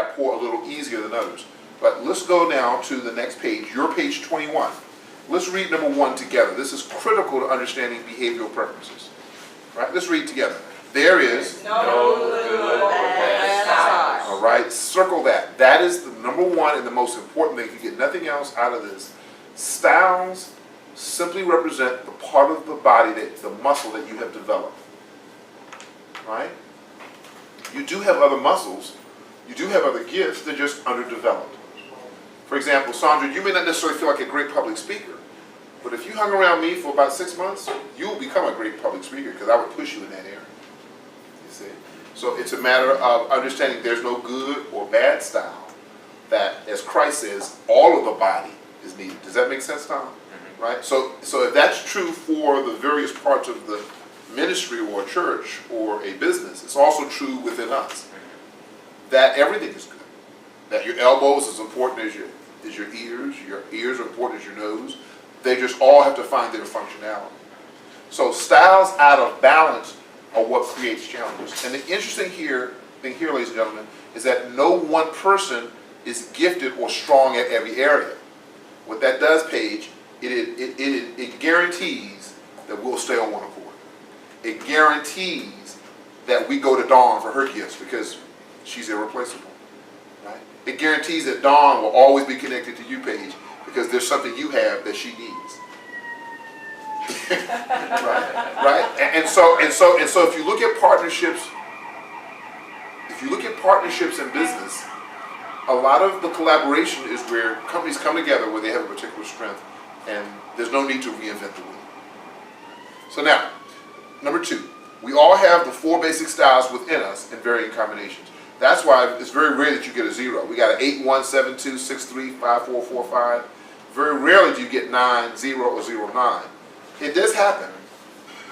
rapport a little easier than others. But let's go now to the next page, your page 21. Let's read number 1 together. This is critical to understanding behavioral preferences. Right? Let's read together. There is no good or bad styles. All right, circle that. That is the number 1 and the most important thing. You get nothing else out of this. Styles simply represent the part of the body, the muscle that you have developed. Right? You do have other muscles. You do have other gifts. They're just underdeveloped. For example, Sandra, you may not necessarily feel like a great public speaker, but if you hung around me for about 6 months, you'll become a great public speaker because I would push you in that area. You see? So it's a matter of understanding there's no good or bad style. That, as Christ says, all of the body is needed. Does that make sense, Tom? Mm-hmm. Right? So if that's true for the various parts of the ministry or a church or a business, it's also true within us. That everything is good. That your elbows is important as your ears are important as your nose. They just all have to find their functionality. So styles out of balance are what creates challenges. And the interesting thing here, ladies and gentlemen, is that no one person is gifted or strong at every area. What that does, Paige, it guarantees that we'll stay on one accord. It guarantees that we go to Dawn for her gifts because she's irreplaceable. Right? It guarantees that Dawn will always be connected to you, Paige, because there's something you have that she needs. right? And so if you look at partnerships, in business, a lot of the collaboration is where companies come together where they have a particular strength, and there's no need to reinvent the wheel. So now, number 2, we all have the 4 basic styles within us in varying combinations. That's why it's very rare that you get a 0. We got an 8, 1, 7, 2, 6, 3, 5, 4, 4, 5. Very rarely do you get 9, 0, or 0, 9. It does happen,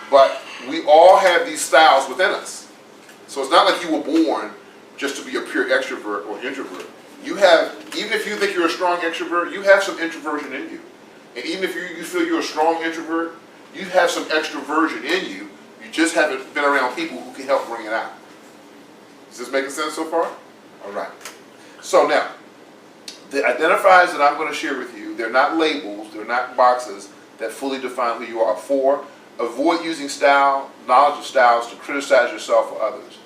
but we all have these styles within us. So it's not like you were born just to be a pure extrovert or introvert. You have, even if you think you're a strong extrovert, you have some introversion in you. And even if you feel you're a strong introvert, you have some extroversion in you. You just haven't been around people who can help bring it out. Is this making sense so far? All right. So now, the identifiers that I'm going to share with you, they're not labels, they're not boxes that fully define who you are. 4, avoid using knowledge of styles to criticize yourself or others.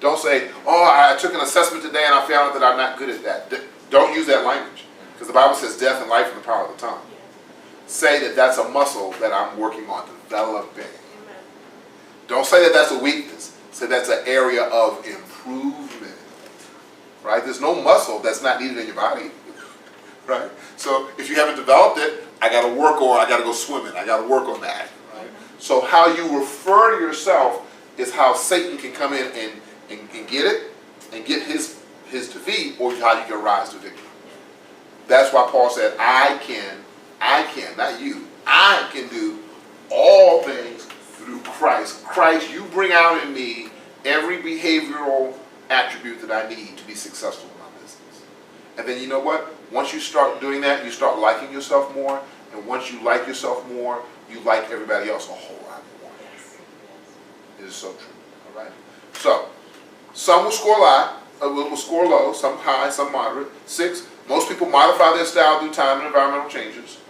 Don't say, oh, I took an assessment today and I found out that I'm not good at that. Don't use that language, because the Bible says death and life in the power of the tongue. Say that that's a muscle that I'm working on developing. Don't say that that's a weakness. Say that's an area of improvement. Right? There's no muscle that's not needed in your body. Right? So if you haven't developed it, I got to work, or I got to go swimming. I got to work on that. Right? So how you refer to yourself is how Satan can come in and get it and get his defeat, or how you can rise to victory. That's why Paul said, I can, not you, I can do all things through Christ. Christ, you bring out in me every behavioral attribute that I need to be successful in my business. And then you know what? Once you start doing that, you start liking yourself more. And once you like yourself more, you like everybody else a whole lot more. It is so true. All right? So, some will score low, some high, some moderate. 6, most people modify their style through time and environmental changes.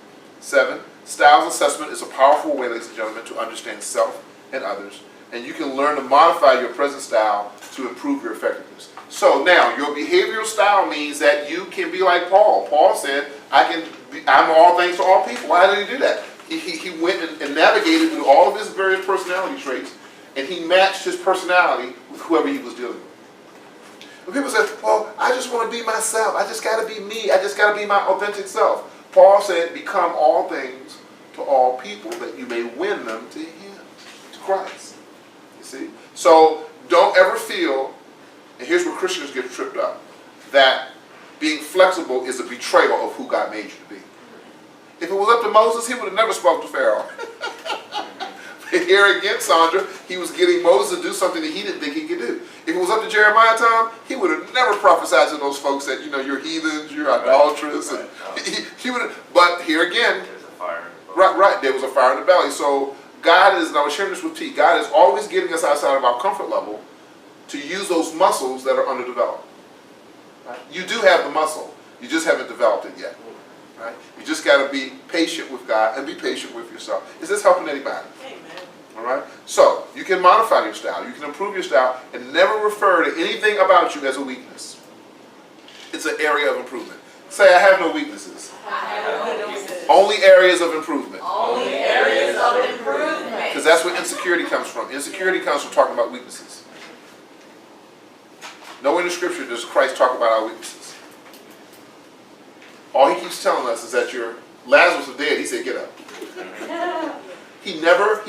7, styles assessment is a powerful way, ladies and gentlemen, to understand self and others. And you can learn to modify your present style to improve your effectiveness. So now, your behavioral style means that you can be like Paul. Paul said, I'm all things to all people. Why did he do that? He went and navigated through all of his various personality traits, and he matched his personality with whoever he was dealing with. When people say, well, I just want to be myself. I just got to be me. I just got to be my authentic self. Paul said, become all things to all people that you may win them to him, to Christ. You see? So don't ever feel, and here's where Christians get tripped up, that being flexible is a betrayal of who God made you to be. If it was up to Moses, he would have never spoken to Pharaoh. But here again, Sandra, he was getting Moses to do something that he didn't think he could do. If it was up to Jeremiah, Tom, he would have never prophesied to those folks that, you're heathens, you're idolatrous. And he would have, but here again, there's a fire in the belly. Right, there was a fire in the belly. So God is, and I was sharing this with T, God is always getting us outside of our comfort level to use those muscles that are underdeveloped. Right? You do have the muscle. You just haven't developed it yet. Right? You just got to be patient with God and be patient with yourself. Is this helping anybody? Amen. All right? So, you can modify your style. You can improve your style and never refer to anything about you as a weakness. It's an area of improvement. Say, I have no weaknesses. I have no weaknesses. Only areas of improvement. Only areas of improvement. Because that's where insecurity comes from. Insecurity comes from talking about weaknesses. Nowhere in the scripture does Christ talk about our weaknesses. All he keeps telling us is that Lazarus was dead. He said, get up. He never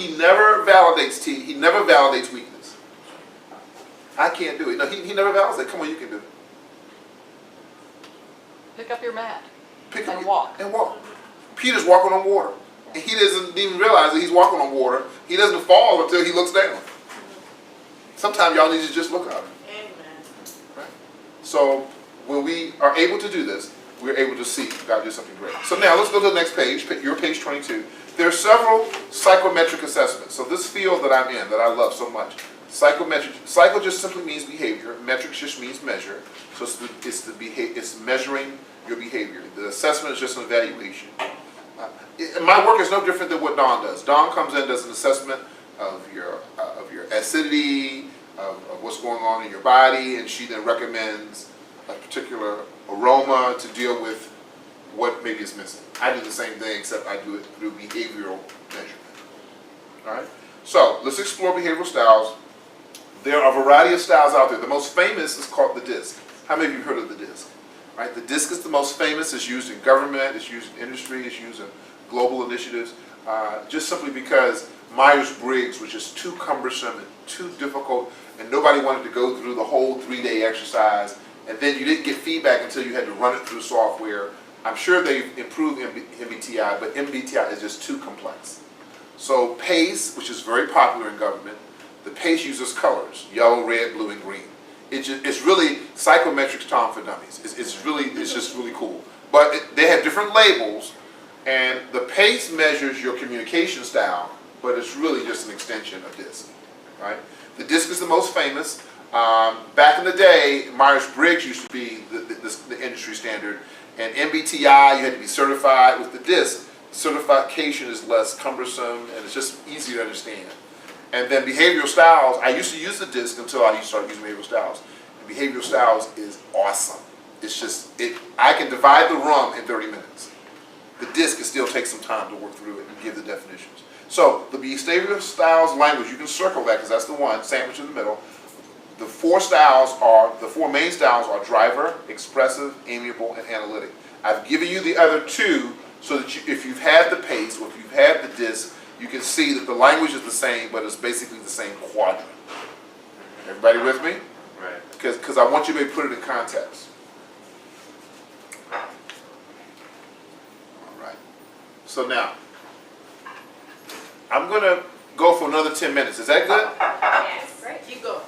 validates weakness. I can't do it. No, he never validates it. Come on, you can do it. Pick up your mat Pick and up walk. and walk. Peter's walking on water. And he doesn't even realize that he's walking on water. He doesn't fall until he looks down. Sometimes y'all need to just look up. Amen. Right? So when we are able to do this, we're able to see God do something great. So now let's go to the next page, your page 22. There are several psychometric assessments. So this field that I'm in, that I love so much, psycho just simply means behavior. Metrics just means measure. So it's measuring your behavior. The assessment is just an evaluation. My work is no different than what Dawn does. Dawn comes in and does an assessment of your acidity, of what's going on in your body, and she then recommends a particular aroma to deal with what maybe is missing. I do the same thing, except I do it through behavioral measurement. All right? So let's explore behavioral styles. There are a variety of styles out there. The most famous is called the DISC. How many of you have heard of the DISC? Right? The DISC is the most famous. It's used in government. It's used in industry. It's used in global initiatives. Just simply because Meyers-Briggs was just too cumbersome and too difficult, and nobody wanted to go through the whole 3-day exercise. And then you didn't get feedback until you had to run it through software. I'm sure they've improved MBTI, but MBTI is just too complex. So PACE, which is very popular in government, the PACE uses colors: yellow, red, blue, and green. It's really psychometrics Tom for dummies. It's just really cool. But they have different labels, and the PACE measures your communication style, but it's really just an extension of DISC. Right? The DISC is the most famous. Back in the day, Myers-Briggs used to be the industry standard, and MBTI, you had to be certified. With the DISC, certification is less cumbersome, and it's just easier to understand. And then behavioral styles, I used to use the DISC until I started using behavioral styles. And behavioral styles is awesome. It's just, I can divide the room in 30 minutes. The DISC can still take some time to work through it and give the definitions. So the behavioral styles language, you can circle that because that's the one, sandwich in the middle. The four main styles are driver, expressive, amiable, and analytic. I've given you the other two so that if you've had the PACE or if you've had the DISC, you can see that the language is the same, but it's basically the same quadrant. Everybody with me? Right. Because I want you to put it in context. All right. So now, I'm going to go for another 10 minutes. Is that good? Yes. Great. Keep going.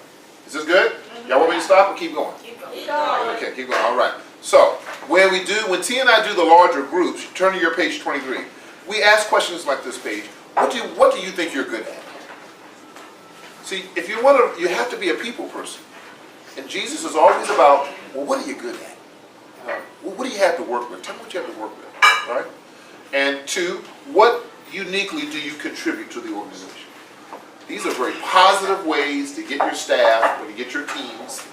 Is this good? Y'all want me to stop or keep going? Keep going. Keep going. Okay, keep going. All right. So, when T and I do the larger groups, turn to your page 23. We ask questions like this page. What do you think you're good at? See, if you want to, you have to be a people person. And Jesus is always about, well, what are you good at? Well, what do you have to work with? Tell me what you have to work with, right? And two, what uniquely do you contribute to the organization? These are very positive ways to get your staff or to get your teams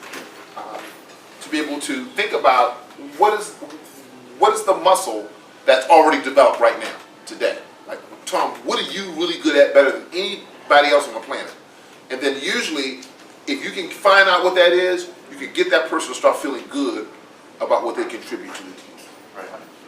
to be able to think about what is the muscle that's already developed right now, today. Like, Tom, what are you really good at better than anybody else on the planet? And then usually, if you can find out what that is, you can get that person to start feeling good about what they contribute to the team. Right?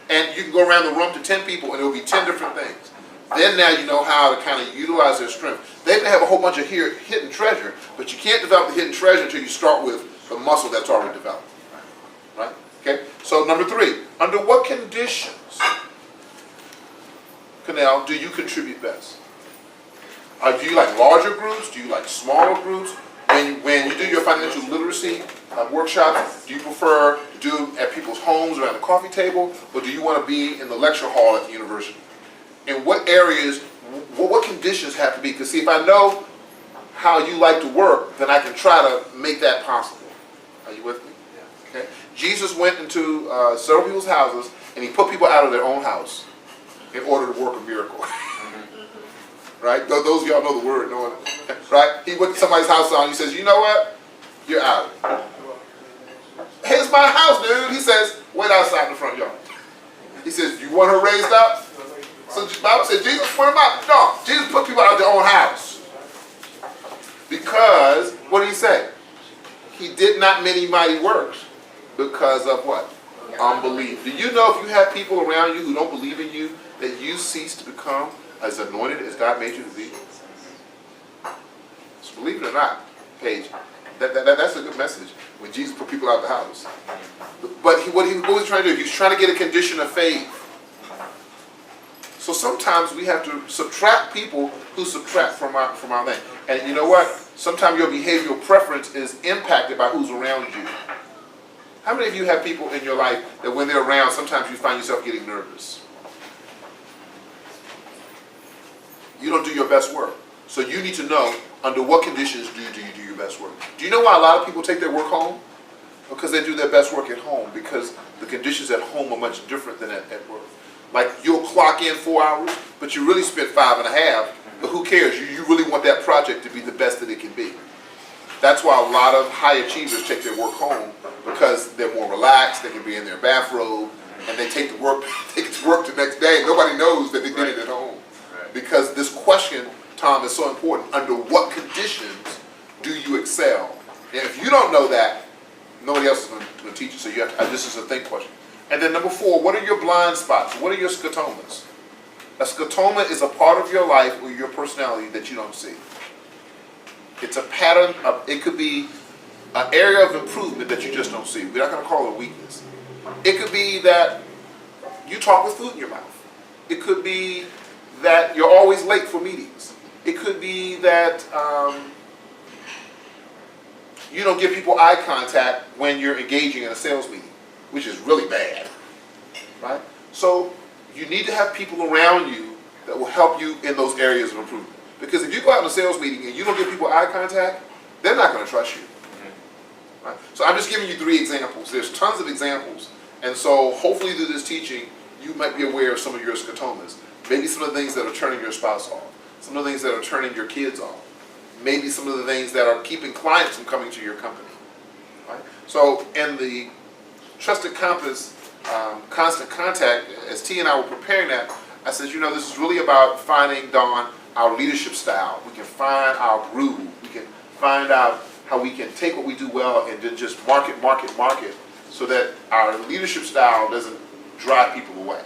And you can go around the room to 10 people and it will be 10 different things. Then now you know how to kind of utilize their strength. They may have a whole bunch of hidden treasure, but you can't develop the hidden treasure until you start with the muscle that's already developed. Right? Okay? So number 3, under what conditions, Canal, do you contribute best? Do you like larger groups? Do you like smaller groups? When you do your financial literacy workshops, do you prefer to do them at people's homes around the coffee table, or do you want to be in the lecture hall at the university? In what areas, what conditions have to be? Because see, if I know how you like to work, then I can try to make that possible. Are you with me? Yeah. Okay? Jesus went into several people's houses and he put people out of their own house in order to work a miracle. Right? Those of y'all know the word, know it. Right? He went to somebody's house and he says, you know what? You're out. Hey, it's my house, dude. He says, wait outside in the front yard. He says, you want her raised up? So the Bible says Jesus put them out. No, Jesus put people out of their own house. Because, what did he say? He did not many mighty works. Because of what? Unbelief. Do you know if you have people around you who don't believe in you, that you cease to become as anointed as God made you to be? So believe it or not, Paige, that's a good message when Jesus put people out of the house. But what was he trying to do? He was trying to get a condition of faith. So sometimes we have to subtract people who subtract from our thing. And you know what? Sometimes your behavioral preference is impacted by who's around you. How many of you have people in your life that when they're around, sometimes you find yourself getting nervous? You don't do your best work. So you need to know under what conditions do you do your best work. Do you know why a lot of people take their work home? Because they do their best work at home, because the conditions at home are much different than at work. Like you'll clock in 4 hours, but you really spent 5.5, but who cares? You really want that project to be the best that it can be. That's why a lot of high achievers take their work home, because they're more relaxed, they can be in their bathrobe, and they take it to work the next day, and nobody knows that they did it at home. Because this question, Tom, is so important. Under what conditions do you excel? And if you don't know that, nobody else is going to teach you. So you have to, this is a think question. And then number 4, what are your blind spots? What are your scotomas? A scotoma is a part of your life or your personality that you don't see. It's a pattern of, it could be an area of improvement that you just don't see. We're not going to call it a weakness. It could be that you talk with food in your mouth. It could be that you're always late for meetings. It could be that you don't give people eye contact when you're engaging in a sales meeting, which is really bad, right? So you need to have people around you that will help you in those areas of improvement. Because if you go out in a sales meeting and you don't give people eye contact, they're not going to trust you. Right? So I'm just giving you 3 examples. There's tons of examples. And so hopefully through this teaching, you might be aware of some of your scotomas. Maybe some of the things that are turning your spouse off. Some of the things that are turning your kids off. Maybe some of the things that are keeping clients from coming to your company. Right? So in the Trusted Compass Constant Contact, as T and I were preparing that, I said, you know, this is really about finding, Dawn, our leadership style. We can find our groove. We can find out how we can take what we do well and then just market, so that our leadership style doesn't drive people away.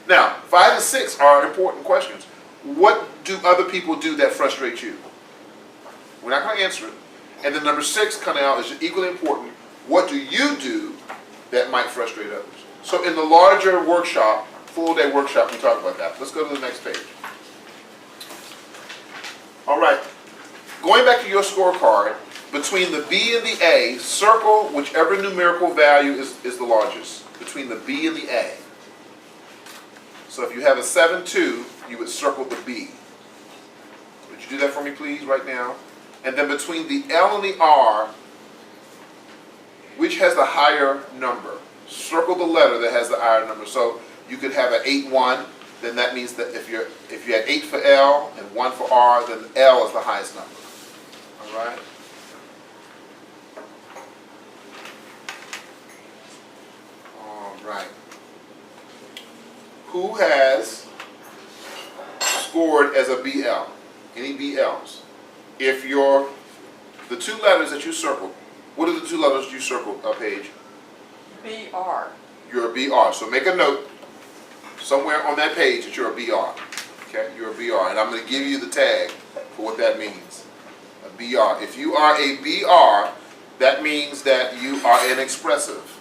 Now, 5 and 6 are important questions. What do other people do that frustrate you? We're not going to answer it. And then number 6 coming out is equally important. What do you do that might frustrate others? So in the larger workshop, full day workshop, we talk about that. Let's go to the next page. All right. Going back to your scorecard, between the B and the A, circle whichever numerical value is the largest. Between the B and the A. So if you have a 7-2, you would circle the B. Would you do that for me, please, right now? And then between the L and the R, which has the higher number? Circle the letter that has the higher number. So you could have an 8-1, then that means that if you had 8 for L and 1 for R, then L is the highest number. All right? All right. Who has scored as a BL? Any BLs? If the 2 letters that you circled, what are the 2 letters you circled, Paige? BR. You're a BR. So make a note somewhere on that page that you're a BR. Okay, you're a BR. And I'm going to give you the tag for what that means. A BR. If you are a BR, that means that you are an expressive.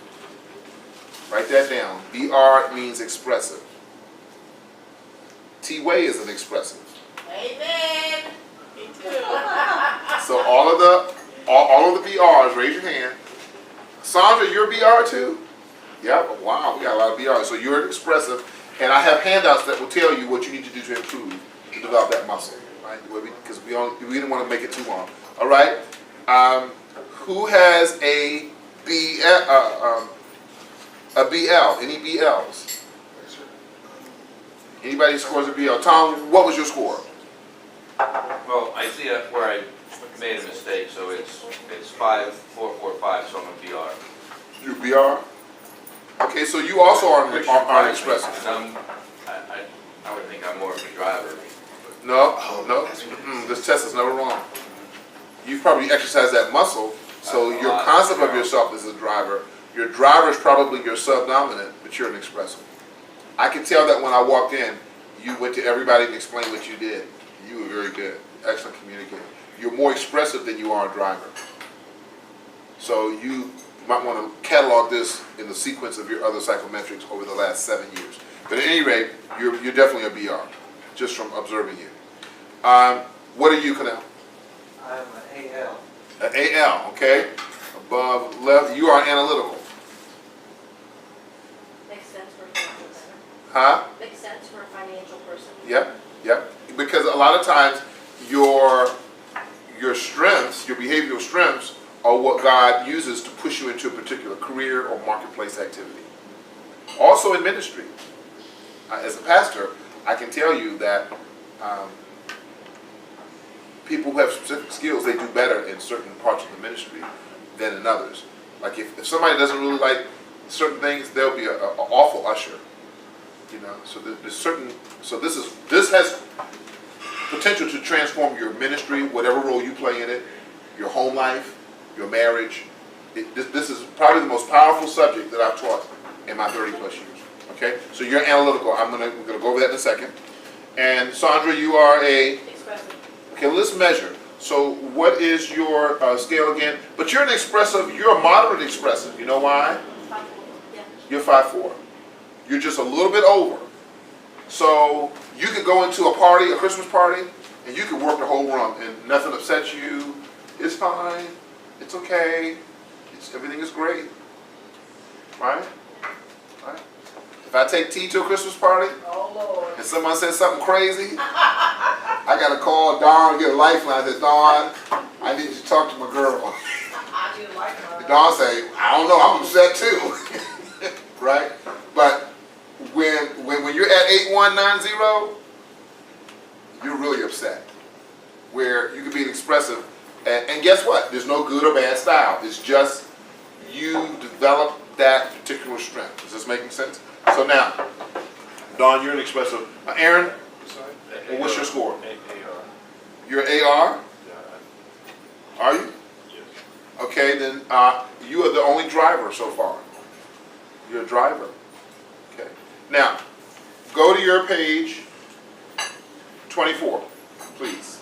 Write that down. BR means expressive. T-Way is an expressive. Amen. Me too. So all of the BRs, raise your hand. Sandra, you're a BR too? Yeah, wow, we got a lot of BRs. So you're expressive, and I have handouts that will tell you what you need to do to improve, to develop that muscle, right? Because we didn't want to make it too long. All right. Who has a A BL. Any BLs? Anybody scores a BL? Tom, what was your score? Well, I see where I made a mistake, so it's 5445, so I'm a BR. You BR? Okay, so you also are expressive. And I would think I'm more of a driver. No. This test is never wrong. You've probably exercised that muscle, so your concept of yourself is a driver. Your driver is probably your subdominant, but you're an expressive. I can tell that when I walked in, you went to everybody and explained what you did. You were very good, excellent communicator. You're more expressive than you are a driver. So you might want to catalog this in the sequence of your other psychometrics over the last 7 years. But at any rate, you're definitely a BR, just from observing you. What are you, Canal? I'm an AL. An AL, okay. Above left, you are analytical. Makes sense for a financial person. Huh? Makes sense for a financial person. Yep. Because a lot of times your strengths, your behavioral strengths, are what God uses to push you into a particular career or marketplace activity. Also in ministry. As a pastor, I can tell you that people who have specific skills, they do better in certain parts of the ministry than in others. Like if somebody doesn't really like certain things, they'll be an awful usher. You know, so there's certain. So this has potential to transform your ministry, whatever role you play in it, your home life, your marriage. This is probably the most powerful subject that I've taught in my 30 plus years. Okay, so you're analytical. We're gonna go over that in a second. And Sandra, you are a. Expressive. Okay, let's measure. So what is your scale again? But you're an expressive. You're a moderate expressive. You know why? 5'4". Yeah. You're 5'4". You're just a little bit over. So you could go into a party, a Christmas party, and you could work the whole room and nothing upsets you. It's fine. It's okay. Everything is great. Right? Right? If I take T to a Christmas party Oh, Lord. and someone says something crazy, I got to call Dawn and get a lifeline. I said, Dawn, I need you to talk to my girl. I didn't like her. Dawn say, I don't know, I'm upset too. Right? But when you're at 8190, you're really upset. Where you can be expressive, and guess what? There's no good or bad style. It's just you develop that particular strength. Is this making sense? So now, Dawn, you're an expressive. Aaron, what's your score? AR. You're AR? Yeah. Are you? Yes. Okay, then you are the only driver so far. You're a driver. Okay. Now, go to your page 24, please.